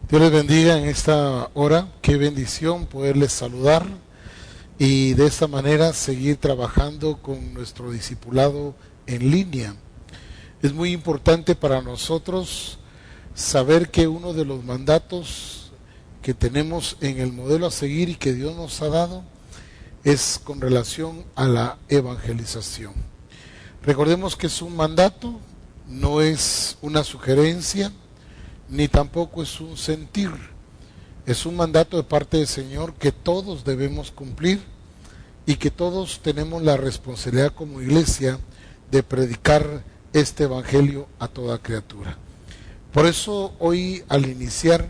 Dios les bendiga en esta hora. Qué bendición poderles saludar y de esta manera seguir trabajando con nuestro discipulado en línea. Es muy importante para nosotros saber que uno de los mandatos que tenemos en el modelo a seguir y que Dios nos ha dado es con relación a la evangelización. Recordemos que es un mandato, no es una sugerencia, ni tampoco es un sentir. Es un mandato de parte del Señor que todos debemos cumplir y que todos tenemos la responsabilidad como iglesia de predicar este evangelio a toda criatura. Por eso hoy al iniciar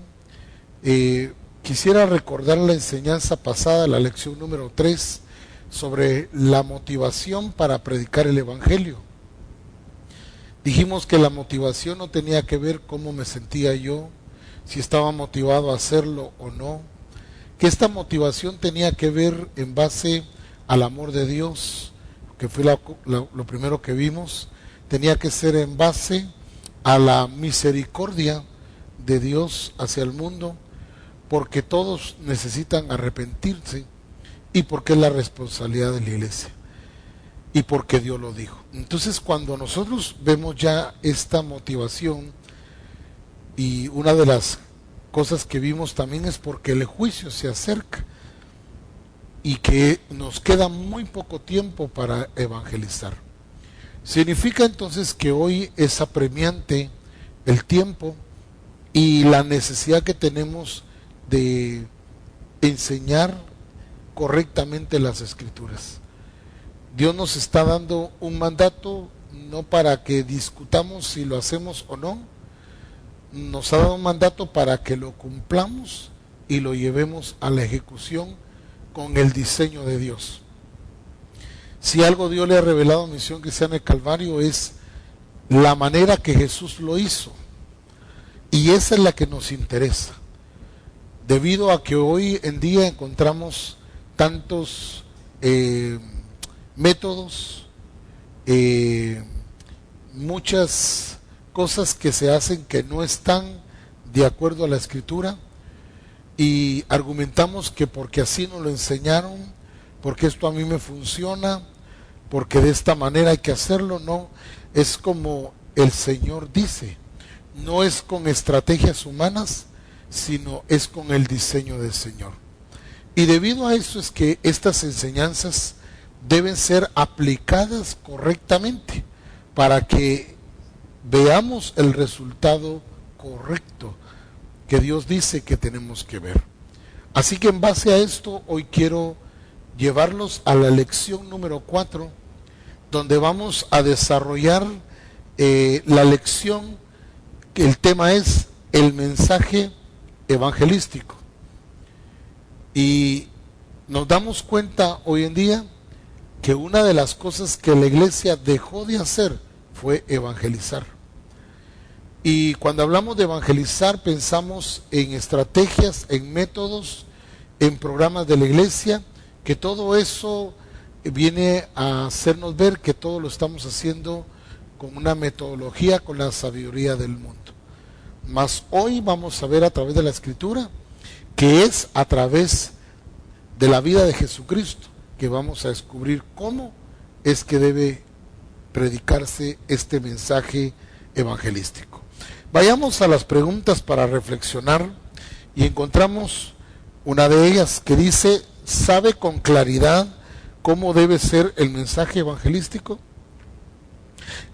quisiera recordar la enseñanza pasada, la lección número 3, sobre la motivación para predicar el evangelio. Dijimos que la motivación no tenía que ver cómo me sentía yo, si estaba motivado a hacerlo o no, que esta motivación tenía que ver en base al amor de Dios, que fue lo primero que vimos, tenía que ser en base a la misericordia de Dios hacia el mundo, porque todos necesitan arrepentirse y porque es la responsabilidad de la iglesia y porque Dios lo dijo. Entonces, cuando nosotros vemos ya esta motivación, y una de las cosas que vimos también es porque el juicio se acerca y que nos queda muy poco tiempo para evangelizar. Significa entonces que hoy es apremiante el tiempo y la necesidad que tenemos de enseñar correctamente las Escrituras. Dios nos está dando un mandato no para que discutamos si lo hacemos o no, nos ha dado un mandato para que lo cumplamos y lo llevemos a la ejecución con el diseño de Dios. Si algo Dios le ha revelado a Misión Cristiana del Calvario es la manera que Jesús lo hizo, y esa es la que nos interesa, debido a que hoy en día encontramos tantos métodos, muchas cosas que se hacen que no están de acuerdo a la Escritura, y argumentamos que porque así nos lo enseñaron, porque esto a mí me funciona, porque de esta manera hay que hacerlo. No, es como el Señor dice, no es con estrategias humanas, sino es con el diseño del Señor. Y debido a eso es que estas enseñanzas deben ser aplicadas correctamente para que veamos el resultado correcto que Dios dice que tenemos que ver. Así que en base a esto, hoy quiero llevarlos a la lección número 4, donde vamos a desarrollar la lección, que el tema es el mensaje evangelístico. Y nos damos cuenta hoy en día que una de las cosas que la iglesia dejó de hacer fue evangelizar. Y cuando hablamos de evangelizar pensamos en estrategias, en métodos, en programas de la iglesia, que todo eso viene a hacernos ver que todo lo estamos haciendo con una metodología, con la sabiduría del mundo. Mas hoy vamos a ver a través de la Escritura que es a través de la vida de Jesucristo que vamos a descubrir cómo es que debe predicarse este mensaje evangelístico. Vayamos a las preguntas para reflexionar y encontramos una de ellas que dice: ¿sabe con claridad cómo debe ser el mensaje evangelístico?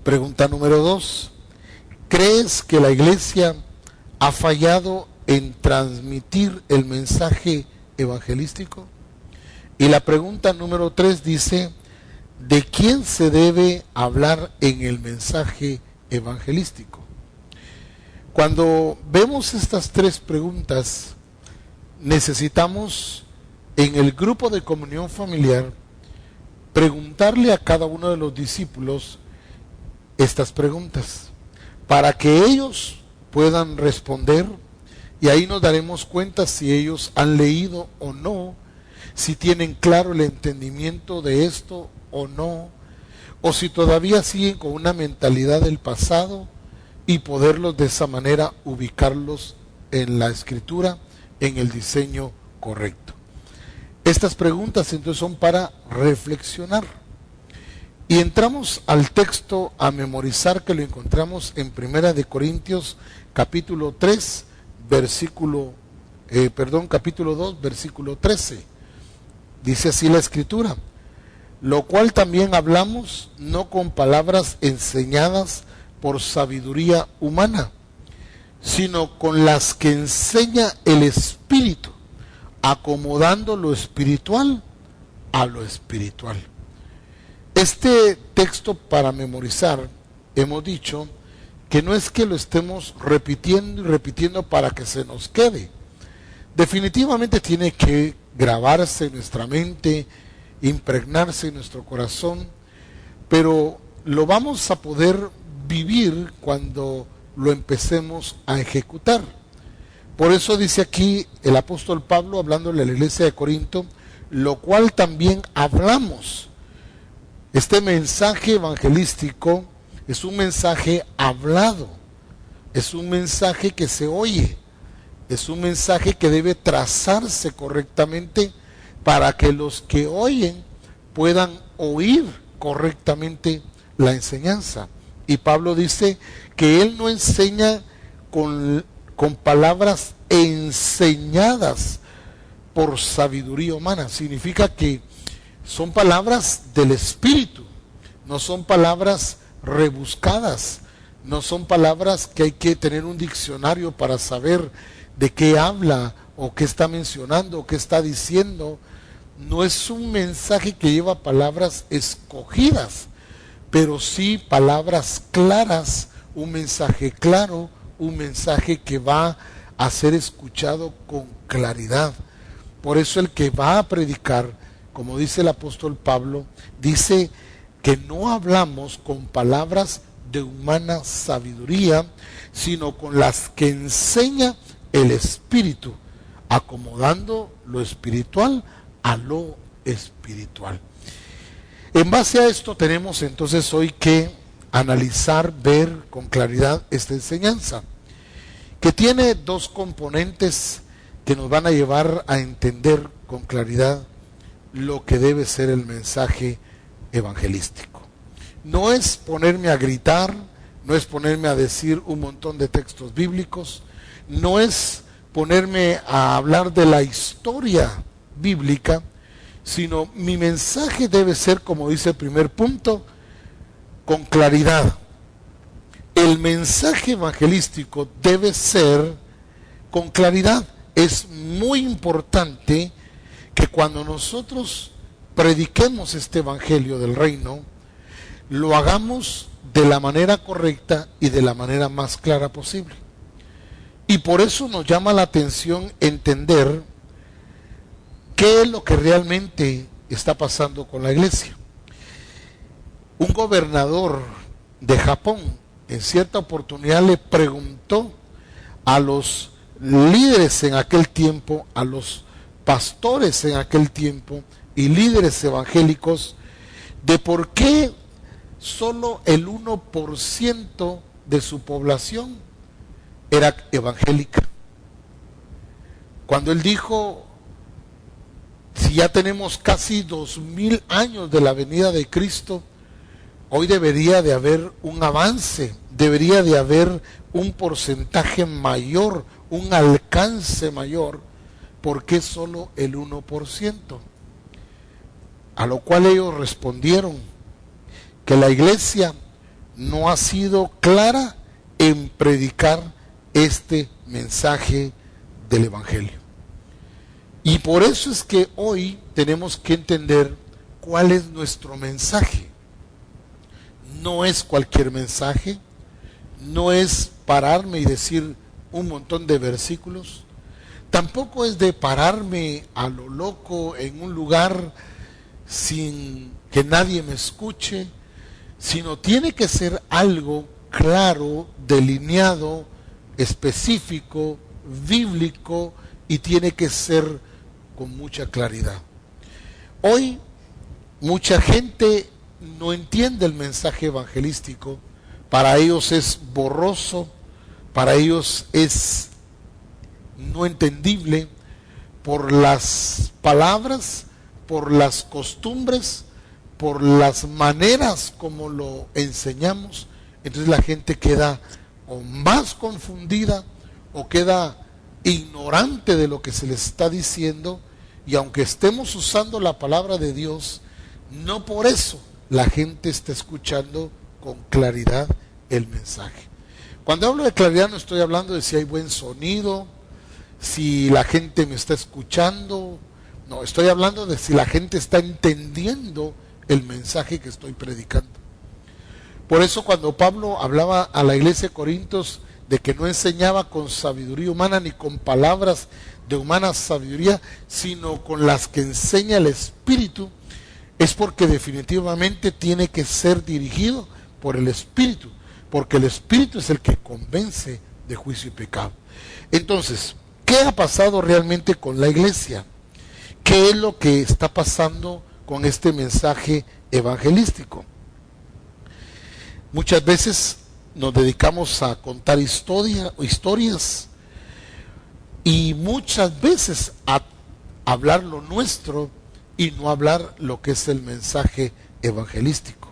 Pregunta número 2. ¿Crees que la iglesia ha fallado en transmitir el mensaje evangelístico? Y la pregunta número 3 dice: ¿de quién se debe hablar en el mensaje evangelístico? Cuando vemos estas tres preguntas, necesitamos en el grupo de comunión familiar preguntarle a cada uno de los discípulos estas preguntas para que ellos puedan responder, y ahí nos daremos cuenta si ellos han leído o no, si tienen claro el entendimiento de esto o no, o si todavía siguen con una mentalidad del pasado, y poderlos de esa manera ubicarlos en la escritura en el diseño correcto. Estas preguntas entonces son para reflexionar. Y entramos al texto a memorizar, que lo encontramos en Primera de Corintios capítulo 3, capítulo 2, versículo 13. Dice así la escritura: lo cual también hablamos no con palabras enseñadas por sabiduría humana, sino con las que enseña el Espíritu, acomodando lo espiritual a lo espiritual. Este texto para memorizar, hemos dicho que no es que lo estemos repitiendo y repitiendo para que se nos quede. Definitivamente tiene que grabarse en nuestra mente, impregnarse en nuestro corazón, pero lo vamos a poder vivir cuando lo empecemos a ejecutar. Por eso dice aquí el apóstol Pablo, hablándole a la iglesia de Corinto, lo cual también hablamos. Este mensaje evangelístico es un mensaje hablado, es un mensaje que se oye, es un mensaje que debe trazarse correctamente para que los que oyen puedan oír correctamente la enseñanza. Y Pablo dice que él no enseña con palabras enseñadas por sabiduría humana. Significa que son palabras del Espíritu, no son palabras rebuscadas, no son palabras que hay que tener un diccionario para saber de qué habla o qué está mencionando o qué está diciendo. No es un mensaje que lleva palabras escogidas, pero sí palabras claras, un mensaje claro, un mensaje que va a ser escuchado con claridad. Por eso el que va a predicar, como dice el apóstol Pablo, dice que no hablamos con palabras de humana sabiduría, sino con las que enseña el Espíritu, acomodando lo espiritual a lo espiritual. En base a esto tenemos entonces hoy que analizar, ver con claridad esta enseñanza, que tiene dos componentes que nos van a llevar a entender con claridad lo que debe ser el mensaje evangelístico. No es ponerme a gritar, no es ponerme a decir un montón de textos bíblicos, no es ponerme a hablar de la historia bíblica, sino mi mensaje debe ser, como dice el primer punto, con claridad. El mensaje evangelístico debe ser con claridad. Es muy importante que cuando nosotros prediquemos este evangelio del reino, lo hagamos de la manera correcta y de la manera más clara posible. Y por eso nos llama la atención entender qué es lo que realmente está pasando con la iglesia. Un gobernador de Japón en cierta oportunidad le preguntó a los líderes en aquel tiempo, a los pastores en aquel tiempo y líderes evangélicos, de por qué solo el 1% de su población era evangélica. Cuando él dijo, si ya tenemos casi 2000 años de la venida de Cristo, hoy debería de haber un avance, debería de haber un porcentaje mayor, un alcance mayor. ¿Por qué solo el 1%? A lo cual ellos respondieron que la iglesia no ha sido clara en predicar este mensaje del evangelio. Y por eso es que hoy tenemos que entender cuál es nuestro mensaje. No es cualquier mensaje, no es pararme y decir un montón de versículos, tampoco es de pararme a lo loco en un lugar sin que nadie me escuche, sino tiene que ser algo claro, delineado, específico, bíblico, y tiene que ser con mucha claridad. Hoy mucha gente no entiende el mensaje evangelístico, para ellos es borroso, para ellos es no entendible por las palabras, por las costumbres, por las maneras como lo enseñamos. Entonces la gente queda o más confundida o queda ignorante de lo que se les está diciendo, y aunque estemos usando la palabra de Dios, no por eso la gente está escuchando con claridad el mensaje. Cuando hablo de claridad no estoy hablando de si hay buen sonido, si la gente me está escuchando, no, estoy hablando de si la gente está entendiendo el mensaje que estoy predicando. Por eso cuando Pablo hablaba a la iglesia de Corintios de que no enseñaba con sabiduría humana ni con palabras de humana sabiduría, sino con las que enseña el Espíritu, es porque definitivamente tiene que ser dirigido por el Espíritu, porque el Espíritu es el que convence de juicio y pecado. Entonces, ¿qué ha pasado realmente con la iglesia? ¿Qué es lo que está pasando con este mensaje evangelístico? Muchas veces nos dedicamos a contar historias y muchas veces a hablar lo nuestro y no hablar lo que es el mensaje evangelístico.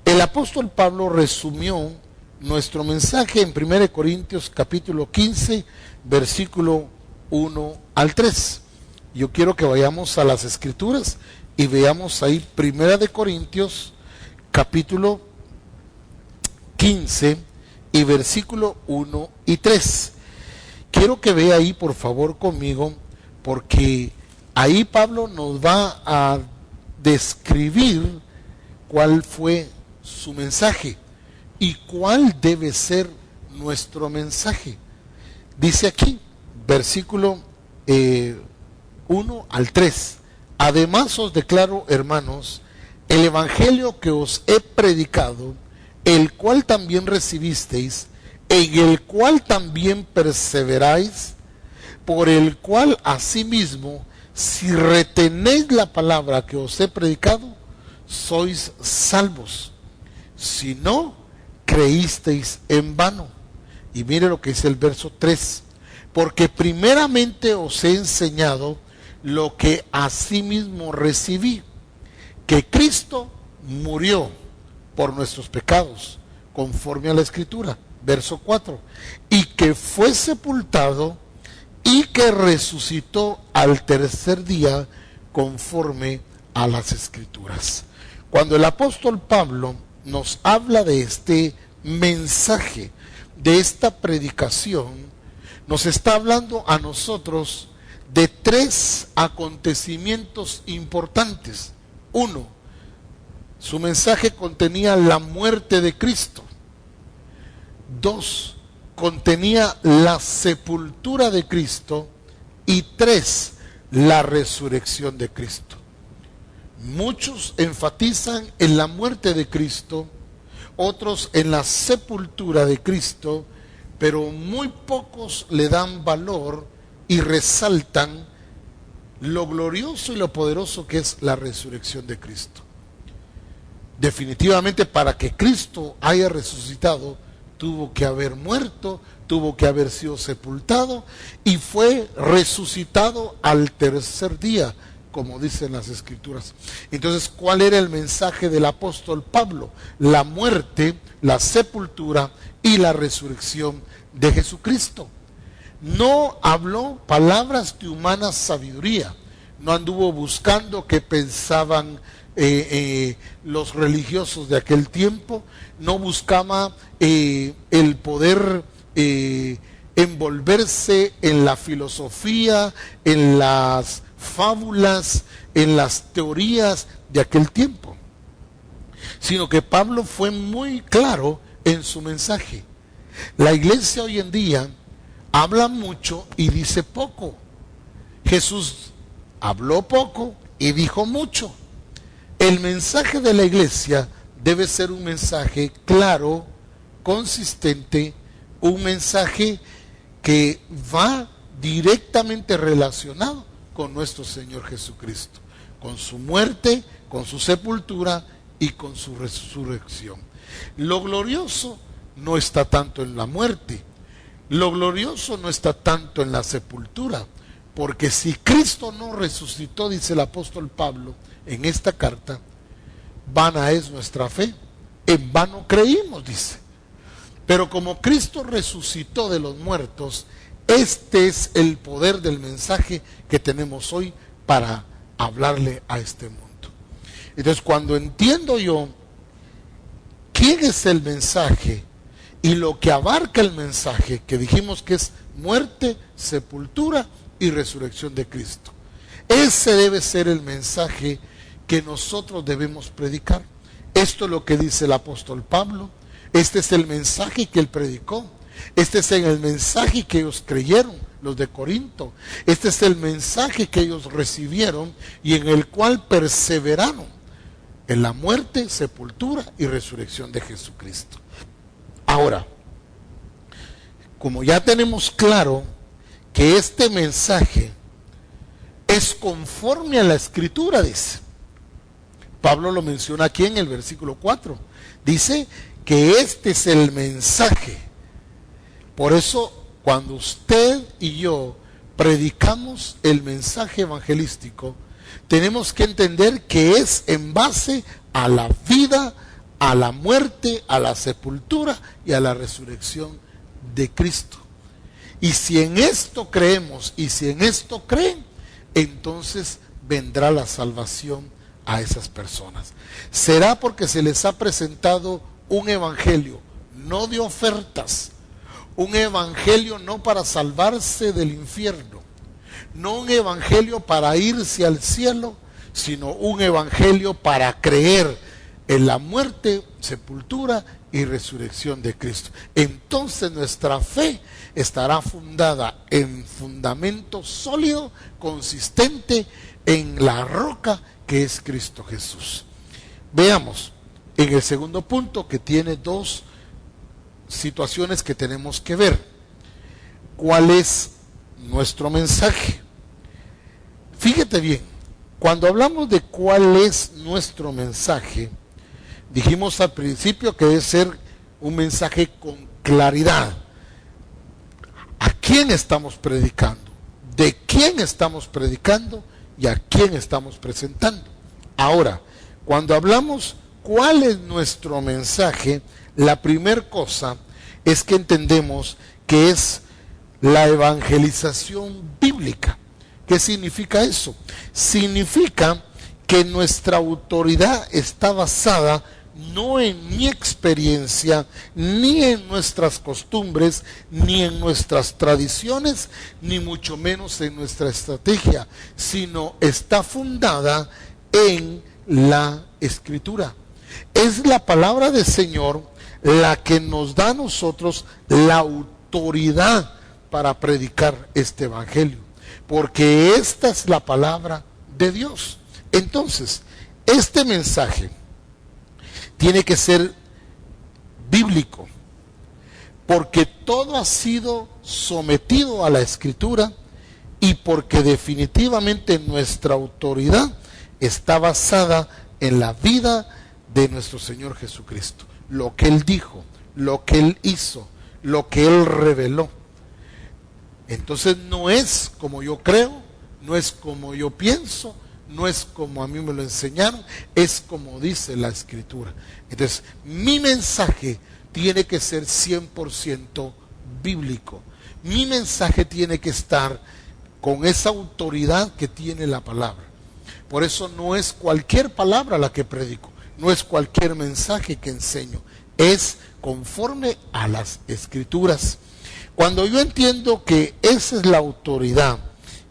El apóstol Pablo resumió nuestro mensaje en 1 Corintios capítulo 15, versículo 1 al 3. Yo quiero que vayamos a las escrituras y veamos ahí 1 Corintios capítulo 15 y versículo 1 y 3. Quiero que vea ahí por favor conmigo, porque ahí Pablo nos va a describir cuál fue su mensaje y cuál debe ser nuestro mensaje. Dice aquí, versículo 1 al 3. Además os declaro, hermanos, el evangelio que os he predicado, el cual también recibisteis, en el cual también perseveráis, por el cual asimismo, si retenéis la palabra que os he predicado, sois salvos. Si no, creísteis en vano. Y mire lo que dice el verso 3. Porque primeramente os he enseñado lo que asimismo recibí, que Cristo murió por nuestros pecados, conforme a la Escritura. Verso 4. Y que fue sepultado y que resucitó al tercer día, conforme a las Escrituras. Cuando el apóstol Pablo nos habla de este mensaje, de esta predicación, nos está hablando a nosotros de tres acontecimientos importantes. Uno, su mensaje contenía la muerte de Cristo. Dos, contenía la sepultura de Cristo. Y tres, la resurrección de Cristo. Muchos enfatizan en la muerte de Cristo, otros en la sepultura de Cristo, pero muy pocos le dan valor y resaltan lo glorioso y lo poderoso que es la resurrección de Cristo. Definitivamente, para que Cristo haya resucitado, tuvo que haber muerto, tuvo que haber sido sepultado y fue resucitado al tercer día, como dicen las Escrituras. Entonces, ¿cuál era el mensaje del apóstol Pablo? La muerte, la sepultura y la resurrección de Jesucristo. No habló palabras de humana sabiduría, no anduvo buscando qué pensaban los religiosos de aquel tiempo, no buscaba el poder envolverse en la filosofía, en las fábulas, en las teorías de aquel tiempo, sino que Pablo fue muy claro en su mensaje. La iglesia hoy en día habla mucho y dice poco. Jesús habló poco y dijo mucho. El mensaje de la iglesia debe ser un mensaje claro, consistente, un mensaje que va directamente relacionado con nuestro Señor Jesucristo, con su muerte, con su sepultura y con su resurrección. Lo glorioso no está tanto en la muerte. Lo glorioso no está tanto en la sepultura, porque si Cristo no resucitó, dice el apóstol Pablo en esta carta, vana es nuestra fe, en vano creímos, dice. Pero como Cristo resucitó de los muertos, este es el poder del mensaje que tenemos hoy para hablarle a este mundo. Entonces, cuando entiendo yo quién es el mensaje y lo que abarca el mensaje, que dijimos que es muerte, sepultura y resurrección de Cristo, ese debe ser el mensaje que nosotros debemos predicar. Esto es lo que dice el apóstol Pablo. Este es el mensaje que él predicó. Este es el mensaje que ellos creyeron, los de Corinto. Este es el mensaje que ellos recibieron y en el cual perseveraron en la muerte, sepultura y resurrección de Jesucristo. Ahora, como ya tenemos claro que este mensaje es conforme a la Escritura, dice. Pablo lo menciona aquí en el versículo 4. Dice que este es el mensaje. Por eso, cuando usted y yo predicamos el mensaje evangelístico, tenemos que entender que es en base a la vida, a la muerte, a la sepultura y a la resurrección de Cristo. Y si en esto creemos y si en esto creen, entonces vendrá la salvación a esas personas. Será porque se les ha presentado un evangelio, no de ofertas, un evangelio no para salvarse del infierno, no un evangelio para irse al cielo, sino un evangelio para creer en la muerte, sepultura y resurrección de Cristo. Entonces nuestra fe estará fundada en fundamento sólido, consistente en la roca que es Cristo Jesús. Veamos en el segundo punto, que tiene dos situaciones que tenemos que ver. ¿Cuál es nuestro mensaje? Fíjate bien, cuando hablamos de cuál es nuestro mensaje, dijimos al principio que debe ser un mensaje con claridad. ¿A quién estamos predicando? ¿De quién estamos predicando? ¿Y a quién estamos presentando? Ahora, cuando hablamos cuál es nuestro mensaje, la primera cosa es que entendemos que es la evangelización bíblica. ¿Qué significa eso? Significa que nuestra autoridad está basada no en mi experiencia, ni en nuestras costumbres, ni en nuestras tradiciones, ni mucho menos en nuestra estrategia, sino está fundada en la Escritura. Es la palabra del Señor la que nos da a nosotros la autoridad para predicar este evangelio, porque esta es la palabra de Dios. Entonces, este mensaje tiene que ser bíblico, porque todo ha sido sometido a la Escritura y porque definitivamente nuestra autoridad está basada en la vida de nuestro Señor Jesucristo. Lo que Él dijo, lo que Él hizo, lo que Él reveló. Entonces no es como yo creo, no es como yo pienso, no es como a mí me lo enseñaron, es como dice la Escritura. Entonces, mi mensaje tiene que ser 100% bíblico. Mi mensaje tiene que estar con esa autoridad que tiene la palabra. Por eso no es cualquier palabra la que predico, no es cualquier mensaje que enseño, es conforme a las Escrituras. Cuando yo entiendo que esa es la autoridad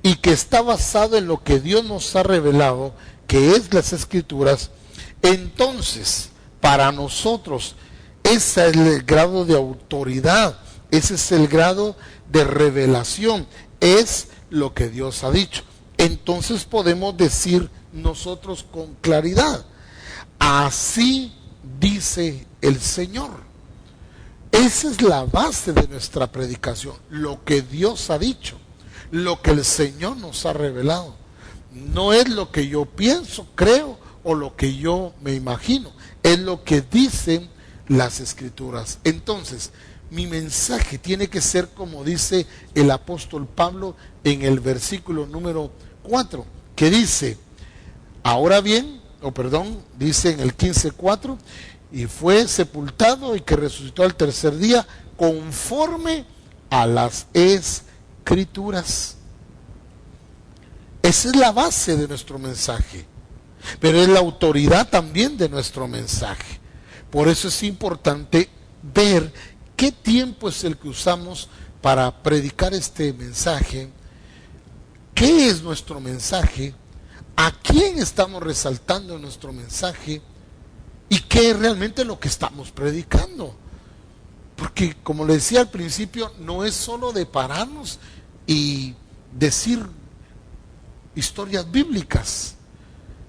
y que está basado en lo que Dios nos ha revelado, que es las Escrituras, entonces para nosotros ese es el grado de autoridad, ese es el grado de revelación, es lo que Dios ha dicho. Entonces podemos decir nosotros con claridad, así dice el Señor. Esa es la base de nuestra predicación, lo que Dios ha dicho, lo que el Señor nos ha revelado. No es lo que yo pienso, creo o lo que yo me imagino, es lo que dicen las Escrituras. Entonces, mi mensaje tiene que ser como dice el apóstol Pablo en el versículo número 4, que dice, ahora bien, dice en el 15:4, y fue sepultado y que resucitó al tercer día conforme a las Escrituras. Esa es la base de nuestro mensaje, pero es la autoridad también de nuestro mensaje. Por eso es importante ver qué tiempo es el que usamos para predicar este mensaje, qué es nuestro mensaje, a quién estamos resaltando nuestro mensaje y qué es realmente lo que estamos predicando. Porque como le decía al principio, no es solo de pararnos y decir historias bíblicas,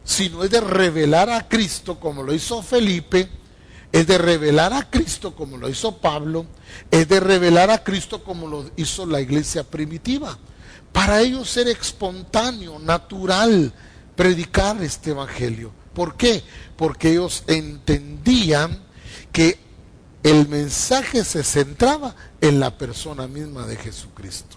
sino es de revelar a Cristo como lo hizo Felipe, es de revelar a Cristo como lo hizo Pablo, es de revelar a Cristo como lo hizo la iglesia primitiva. Para ellos era espontáneo, natural, predicar este evangelio. ¿Por qué? Porque ellos entendían que el mensaje se centraba en la persona misma de Jesucristo.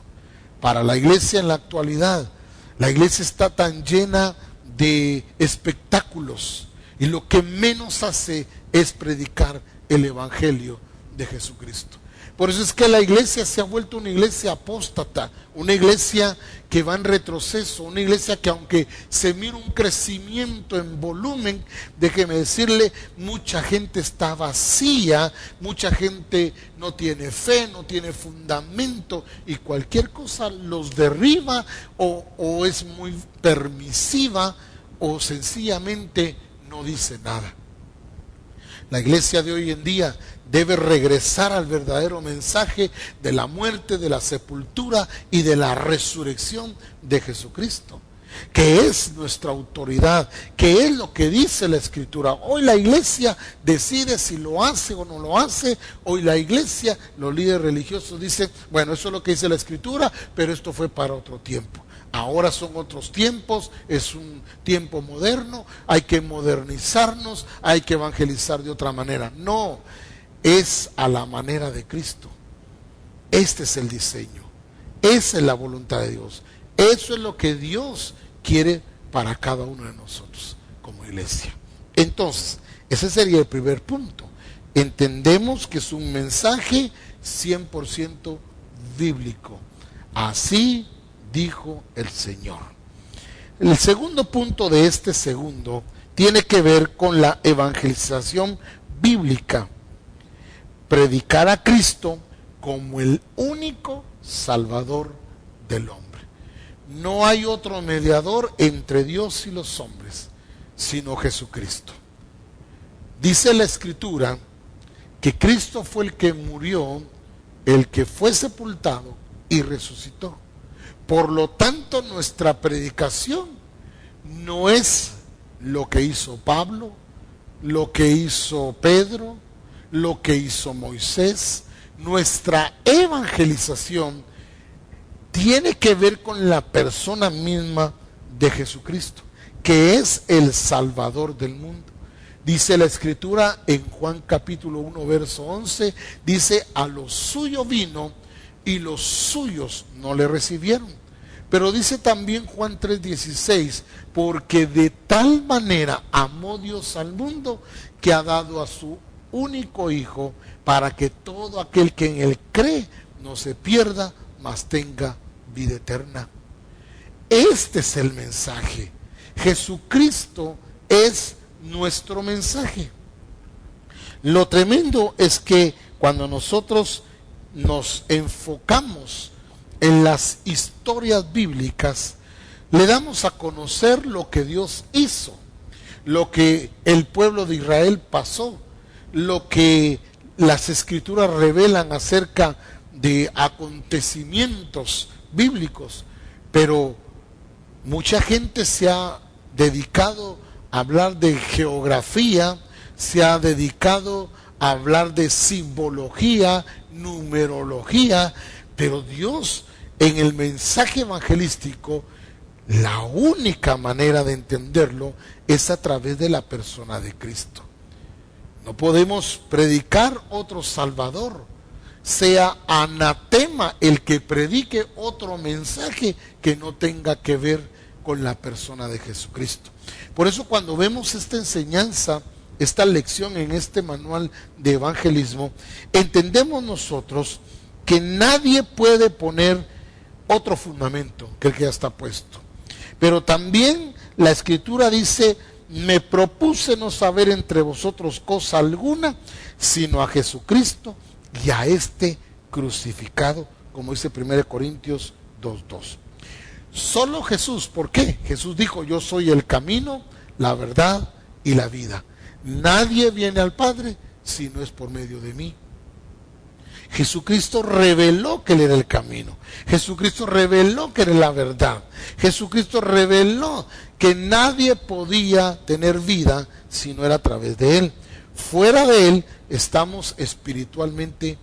Para la iglesia en la actualidad, la iglesia está tan llena de espectáculos y lo que menos hace es predicar el evangelio de Jesucristo. Por eso es que la iglesia se ha vuelto una iglesia apóstata, una iglesia que va en retroceso, una iglesia que aunque se mira un crecimiento en volumen, déjeme decirle, mucha gente está vacía, mucha gente no tiene fe, no tiene fundamento y cualquier cosa los derriba o es muy permisiva o sencillamente no dice nada. La iglesia de hoy en día debe regresar al verdadero mensaje de la muerte, de la sepultura y de la resurrección de Jesucristo, que es nuestra autoridad, que es lo que dice la Escritura. Hoy la iglesia decide si lo hace o no lo hace. Hoy la iglesia, los líderes religiosos dicen, bueno, eso es lo que dice la Escritura, pero esto fue para otro tiempo. Ahora son otros tiempos, es un tiempo moderno, hay que modernizarnos, hay que evangelizar de otra manera. No, es a la manera de Cristo. Este es el diseño, esa es la voluntad de Dios, eso es lo que Dios quiere para cada uno de nosotros como iglesia. Entonces, ese sería el primer punto. Entendemos que es un mensaje 100% bíblico. Así dijo el Señor. El segundo punto de este segundo tiene que ver con la evangelización bíblica. Predicar a Cristo como el único Salvador del hombre. No hay otro mediador entre Dios y los hombres, sino Jesucristo. Dice la Escritura que Cristo fue el que murió, el que fue sepultado y resucitó. Por lo tanto, nuestra predicación no es lo que hizo Pablo, lo que hizo Pedro, lo que hizo Moisés. Nuestra evangelización tiene que ver con la persona misma de Jesucristo, que es el Salvador del mundo. Dice la Escritura en Juan capítulo 1, verso 11, dice, a los suyos vino y los suyos no le recibieron. Pero dice también Juan 3:16, porque de tal manera amó Dios al mundo que ha dado a su único Hijo para que todo aquel que en él cree no se pierda, mas tenga vida eterna. Este es el mensaje. Jesucristo es nuestro mensaje. Lo tremendo es que cuando nosotros nos enfocamos en las historias bíblicas, le damos a conocer lo que Dios hizo, lo que el pueblo de Israel pasó, lo que las Escrituras revelan acerca de acontecimientos bíblicos. Pero mucha gente se ha dedicado a hablar de geografía, se ha dedicado a hablar de simbología, numerología, pero Dios en el mensaje evangelístico, la única manera de entenderlo es a través de la persona de Cristo. No podemos predicar otro Salvador. sea anatema el que predique otro mensaje que no tenga que ver con la persona de Jesucristo. Por eso cuando vemos esta enseñanza, esta lección en este manual de evangelismo, entendemos nosotros que nadie puede poner otro fundamento que el que ya está puesto. Pero también la Escritura dice: me propuse no saber entre vosotros cosa alguna, sino a Jesucristo y a este crucificado, como dice 1 Corintios 2:2. Solo Jesús. ¿Por qué? Jesús dijo: yo soy el camino, la verdad y la vida. Nadie viene al Padre si no es por medio de mí. Jesucristo reveló que Él era el camino. Jesucristo reveló que era la verdad. Jesucristo reveló que nadie podía tener vida si no era a través de Él. Fuera de Él estamos espiritualmente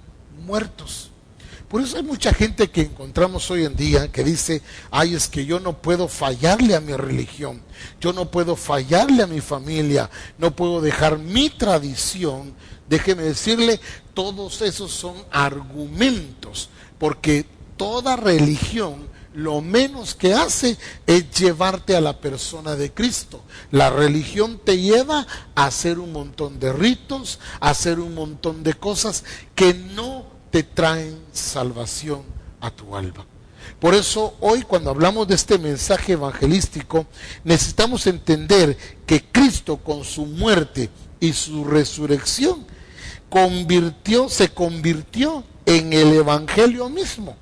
muertos. Por eso hay mucha gente que encontramos hoy en día que dice: ay, es que yo no puedo fallarle a mi religión, yo no puedo fallarle a mi familia, no puedo dejar mi tradición. Déjeme decirle, todos esos son argumentos, porque toda religión lo menos que hace es llevarte a la persona de Cristo. La religión te lleva a hacer un montón de ritos, a hacer un montón de cosas que no te traen salvación a tu alma. Por eso hoy, cuando hablamos de este mensaje evangelístico, necesitamos entender que Cristo, con su muerte y su resurrección, se convirtió en el evangelio mismo.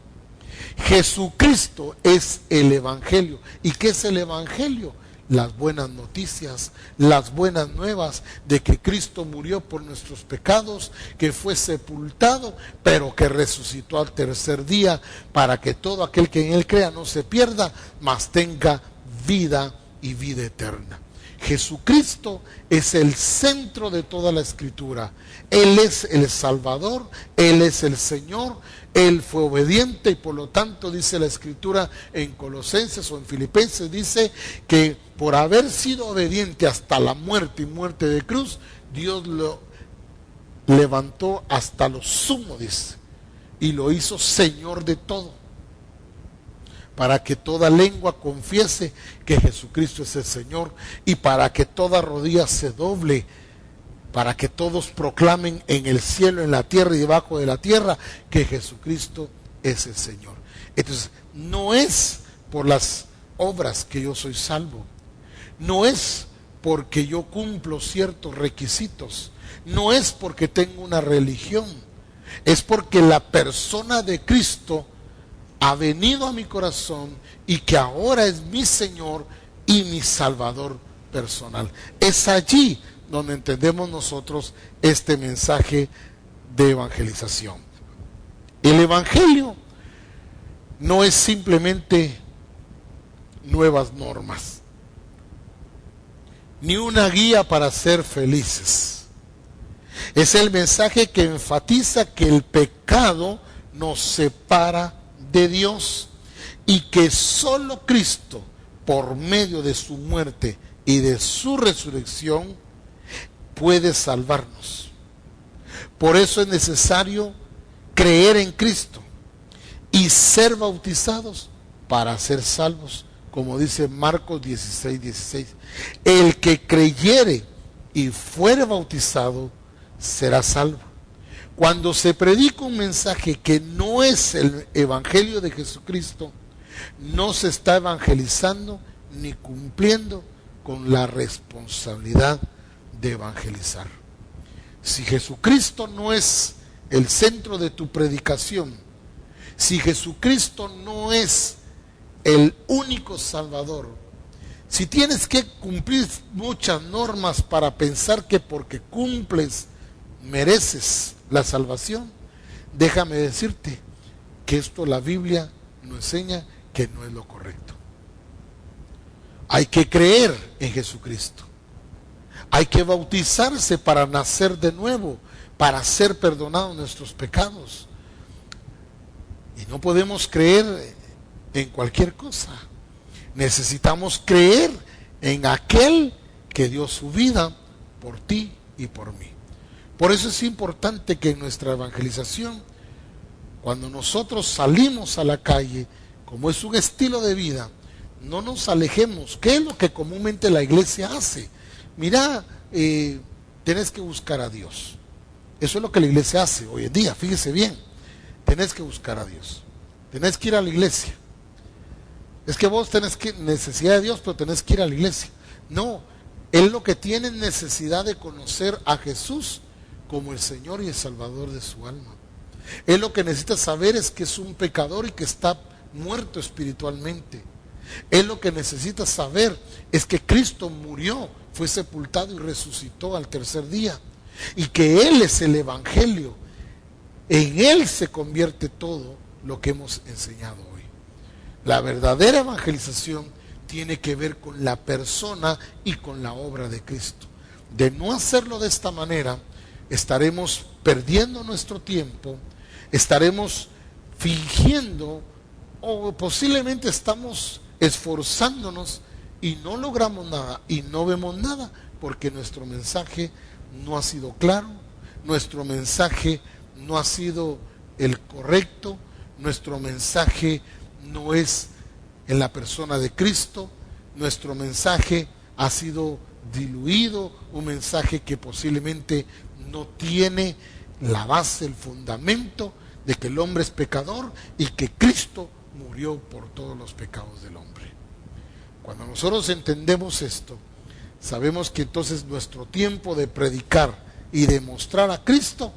Jesucristo es el evangelio. ¿Y qué es el evangelio? Las buenas noticias, las buenas nuevas de que Cristo murió por nuestros pecados, que fue sepultado, pero que resucitó al tercer día, para que todo aquel que en Él crea no se pierda, mas tenga vida y vida eterna. Jesucristo es el centro de toda la Escritura. Él es el Salvador, Él es el Señor. Él fue obediente y por lo tanto dice la Escritura en Colosenses o en Filipenses, dice que por haber sido obediente hasta la muerte y muerte de cruz, Dios lo levantó hasta lo sumo, dice, y lo hizo Señor de todo, para que toda lengua confiese que Jesucristo es el Señor y para que toda rodilla se doble, para que todos proclamen en el cielo, en la tierra y debajo de la tierra que Jesucristo es el Señor. Entonces, no es por las obras que yo soy salvo, no es porque yo cumplo ciertos requisitos, no es porque tengo una religión, es porque la persona de Cristo ha venido a mi corazón y que ahora es mi Señor y mi Salvador personal. Es allí donde entendemos nosotros este mensaje de evangelización. El evangelio no es simplemente nuevas normas, ni una guía para ser felices. Es el mensaje que enfatiza que el pecado nos separa de Dios y que solo Cristo, por medio de su muerte y de su resurrección, puede salvarnos. Por eso es necesario creer en Cristo y ser bautizados para ser salvos, como dice Marcos 16:16. El que creyere y fuere bautizado será salvo. Cuando se predica un mensaje que no es el evangelio de Jesucristo, no se está evangelizando ni cumpliendo con la responsabilidad de evangelizar. Si Jesucristo no es el centro de tu predicación, si Jesucristo no es el único Salvador, si tienes que cumplir muchas normas para pensar que porque cumples mereces la salvación, déjame decirte que esto la Biblia nos enseña que no es lo correcto. Hay que creer en Jesucristo. Hay que bautizarse para nacer de nuevo, para ser perdonados nuestros pecados. Y no podemos creer en cualquier cosa. Necesitamos creer en aquel que dio su vida por ti y por mí. Por eso es importante que en nuestra evangelización cuando nosotros salimos a la calle, como es un estilo de vida, no nos alejemos. ¿Qué es lo que comúnmente la iglesia hace? Mira, tenés que buscar a Dios. Eso es lo que la iglesia hace hoy en día, fíjese bien. Tenés que buscar a Dios. Tenés que ir a la iglesia. Es que vos tenés necesidad de Dios, pero tenés que ir a la iglesia. No, él lo que tiene es necesidad de conocer a Jesús como el Señor y el Salvador de su alma. Él lo que necesita saber es que es un pecador y que está muerto espiritualmente. Él lo que necesita saber es que Cristo murió, fue sepultado y resucitó al tercer día. Y que Él es el Evangelio. En Él se convierte todo lo que hemos enseñado hoy. La verdadera evangelización tiene que ver con la persona y con la obra de Cristo. De no hacerlo de esta manera, estaremos perdiendo nuestro tiempo, estaremos fingiendo o posiblemente estamos esforzándonos y no logramos nada y no vemos nada porque nuestro mensaje no ha sido claro, nuestro mensaje no ha sido el correcto, nuestro mensaje no es en la persona de Cristo, nuestro mensaje ha sido diluido, un mensaje que posiblemente no tiene la base, el fundamento de que el hombre es pecador y que Cristo murió por todos los pecados del hombre. Cuando nosotros entendemos esto, sabemos que entonces nuestro tiempo de predicar y de mostrar a Cristo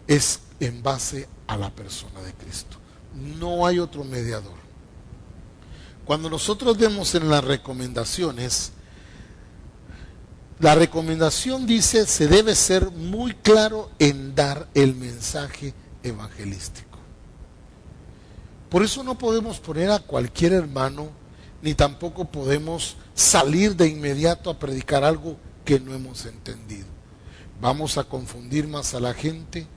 es en base a la persona de Cristo. No hay otro mediador. Cuando nosotros vemos en las recomendaciones, la recomendación dice, se debe ser muy claro en dar el mensaje evangelístico. Por eso no podemos poner a cualquier hermano, ni tampoco podemos salir de inmediato a predicar algo que no hemos entendido. Vamos a confundir más a la gente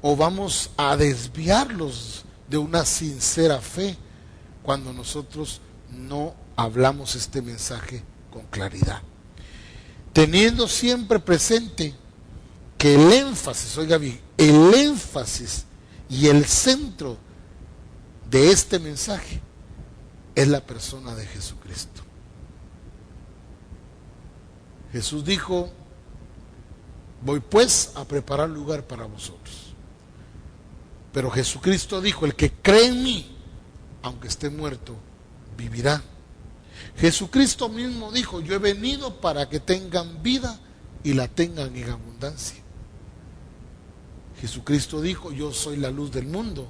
o vamos a desviarlos de una sincera fe cuando nosotros no hablamos este mensaje con claridad. Teniendo siempre presente que el énfasis, oiga bien, el énfasis y el centro de este mensaje es la persona de Jesucristo. Jesús dijo, voy pues a preparar lugar para vosotros. Pero Jesucristo dijo, el que cree en mí, aunque esté muerto, vivirá. Jesucristo mismo dijo, yo he venido para que tengan vida y la tengan en abundancia. Jesucristo dijo, yo soy la luz del mundo,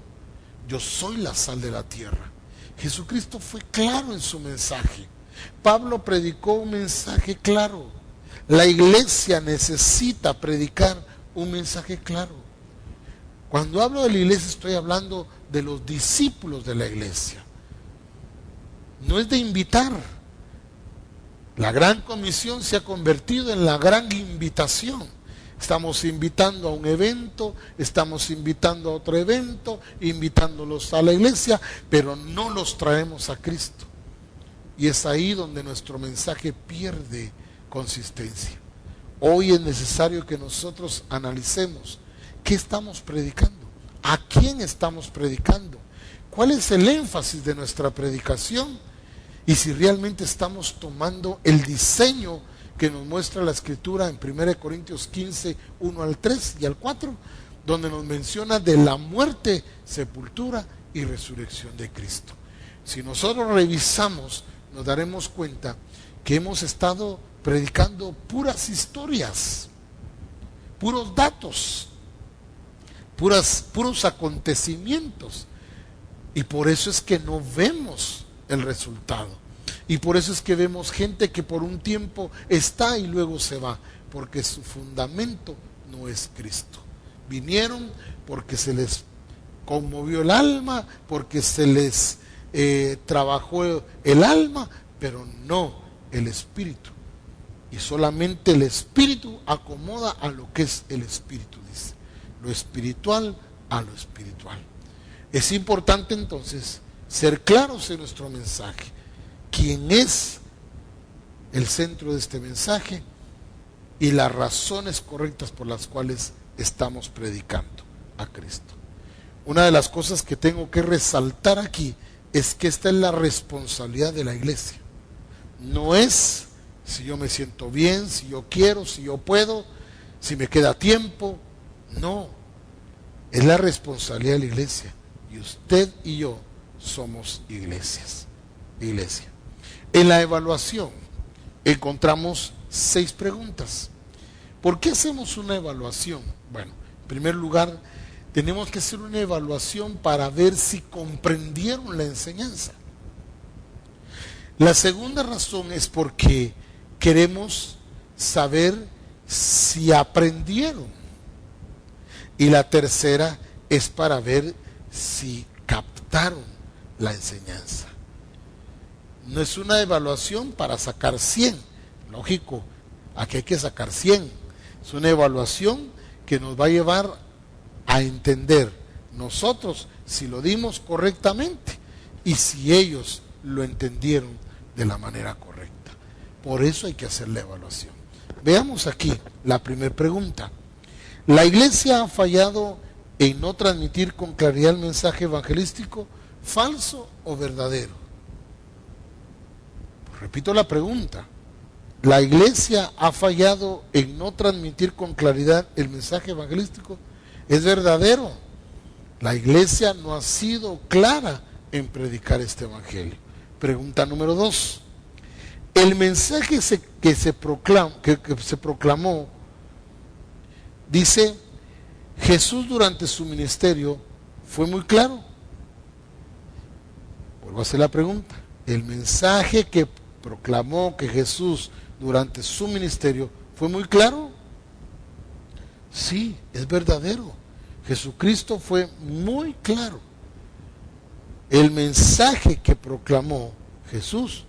yo soy la sal de la tierra. Jesucristo fue claro en su mensaje. Pablo predicó un mensaje claro. La iglesia necesita predicar un mensaje claro. Cuando hablo de la iglesia estoy hablando de los discípulos de la iglesia. No es de invitar. La gran comisión se ha convertido en la gran invitación. Estamos invitando a un evento, estamos invitando a otro evento, invitándolos a la iglesia, pero no los traemos a Cristo. Y es ahí donde nuestro mensaje pierde consistencia. Hoy es necesario que nosotros analicemos qué estamos predicando, a quién estamos predicando, cuál es el énfasis de nuestra predicación y si realmente estamos tomando el diseño que nos muestra la Escritura en 1 Corintios 15, 1 al 3 y al 4, donde nos menciona de la muerte, sepultura y resurrección de Cristo. Si nosotros revisamos, nos daremos cuenta que hemos estado predicando puras historias, puros datos, puros acontecimientos, y por eso es que no vemos el resultado, y por eso es que vemos gente que por un tiempo está y luego se va, porque su fundamento no es Cristo. Vinieron porque se les conmovió el alma, porque se les trabajó el alma, pero no el espíritu. Y solamente el espíritu acomoda a lo que es el espíritu, dice. Lo espiritual a lo espiritual. Es importante entonces ser claros en nuestro mensaje. ¿Quién es el centro de este mensaje? Y las razones correctas por las cuales estamos predicando a Cristo. una de las cosas que tengo que resaltar aquí es que esta es la responsabilidad de la iglesia. No es si yo me siento bien, si yo quiero, si yo puedo, si me queda tiempo. No, es la responsabilidad de la iglesia. Y usted y yo somos iglesia. En la evaluación encontramos 6 preguntas. ¿Por qué hacemos una evaluación? Bueno, en primer lugar, tenemos que hacer una evaluación para ver si comprendieron la enseñanza. La segunda razón es porque queremos saber si aprendieron. Y la tercera es para ver si captaron la enseñanza. No es una evaluación para sacar 100. Lógico, aquí hay que sacar 100. Es una evaluación que nos va a llevar a entender nosotros si lo dimos correctamente y si ellos lo entendieron de la manera correcta. Por eso hay que hacer la evaluación. Veamos aquí la primera pregunta. ¿La iglesia ha fallado en no transmitir con claridad el mensaje evangelístico, falso o verdadero? Pues repito la pregunta. ¿La iglesia ha fallado en no transmitir con claridad el mensaje evangelístico? ¿Es verdadero? La iglesia no ha sido clara en predicar este evangelio. Pregunta número 2. El mensaje que se proclamó, dice, Jesús durante su ministerio fue muy claro. Vuelvo a hacer la pregunta. El mensaje que proclamó que Jesús durante su ministerio fue muy claro. Sí, es verdadero. Jesucristo fue muy claro. El mensaje que proclamó Jesús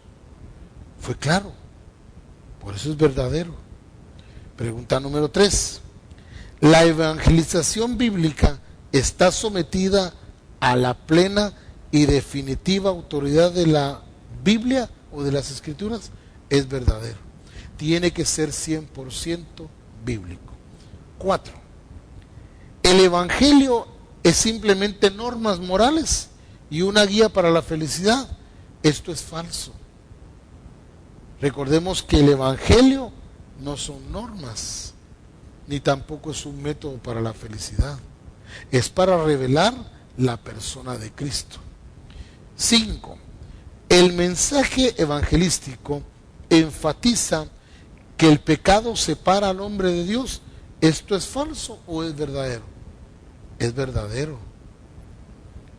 fue claro. Por eso es verdadero. Pregunta número 3. ¿La evangelización bíblica está sometida a la plena y definitiva autoridad de la Biblia o de las Escrituras? Es verdadero. Tiene que ser 100% bíblico. 4. ¿El evangelio es simplemente normas morales y una guía para la felicidad? Esto es falso. Recordemos que el evangelio no son normas, ni tampoco es un método para la felicidad. Es para revelar la persona de Cristo. 5. El mensaje evangelístico enfatiza que el pecado separa al hombre de Dios. ¿Esto es falso o es verdadero? Es verdadero.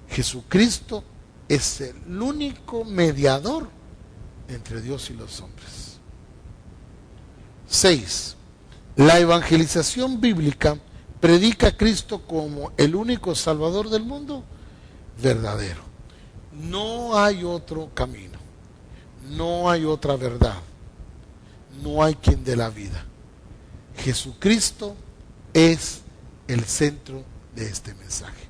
Jesucristo es el único mediador entre Dios y los hombres. 6. La evangelización bíblica predica a Cristo como el único Salvador del mundo. Verdadero. No hay otro camino. No hay otra verdad. No hay quien dé la vida. Jesucristo es el centro de este mensaje.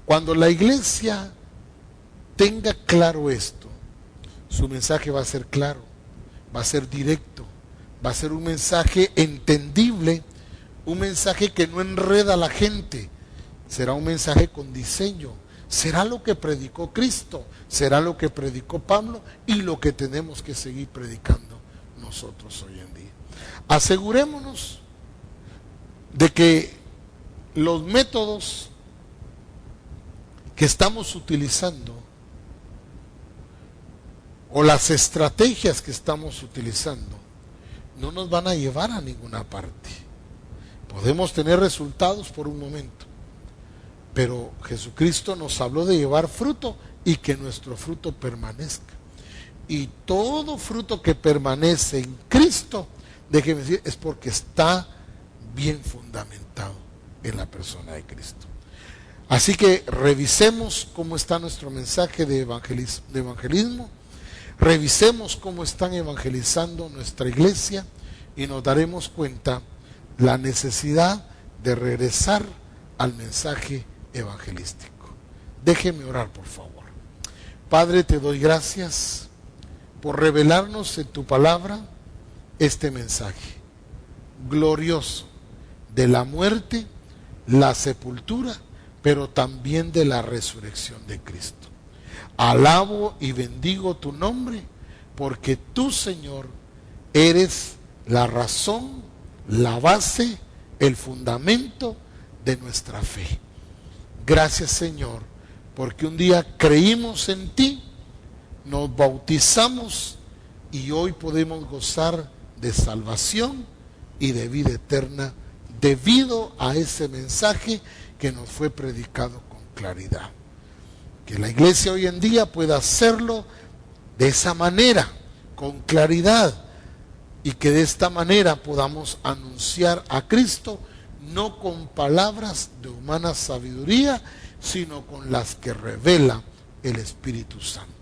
Cuando la iglesia tenga claro esto, su mensaje va a ser claro, va a ser directo, va a ser un mensaje entendible, un mensaje que no enreda a la gente, será un mensaje con diseño, será lo que predicó Cristo, será lo que predicó Pablo y lo que tenemos que seguir predicando nosotros hoy en día. Asegurémonos de que los métodos que estamos utilizando o las estrategias que estamos utilizando no nos van a llevar a ninguna parte. Podemos tener resultados por un momento, pero Jesucristo nos habló de llevar fruto y que nuestro fruto permanezca. Y todo fruto que permanece en Cristo, déjeme decir, es porque está bien fundamentado en la persona de Cristo. Así que revisemos cómo está nuestro mensaje de evangelismo, revisemos cómo están evangelizando nuestra iglesia y nos daremos cuenta la necesidad de regresar al mensaje evangelístico. Déjeme orar, por favor. Padre, te doy gracias por revelarnos en tu palabra este mensaje glorioso de la muerte, la sepultura, pero también de la resurrección de Cristo. Alabo y bendigo tu nombre, porque tú, Señor, eres la razón, la base, el fundamento de nuestra fe. Gracias, Señor, porque un día creímos en ti, nos bautizamos y hoy podemos gozar de salvación y de vida eterna debido a ese mensaje que nos fue predicado con claridad. Que la iglesia hoy en día pueda hacerlo de esa manera, con claridad, y que de esta manera podamos anunciar a Cristo no con palabras de humana sabiduría, sino con las que revela el Espíritu Santo.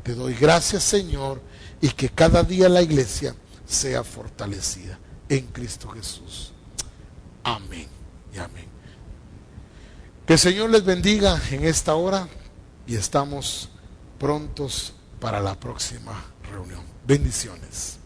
Te doy gracias, Señor, y que cada día la iglesia sea fortalecida en Cristo Jesús. Amén y amén. Que el Señor les bendiga en esta hora y estamos prontos para la próxima reunión. Bendiciones.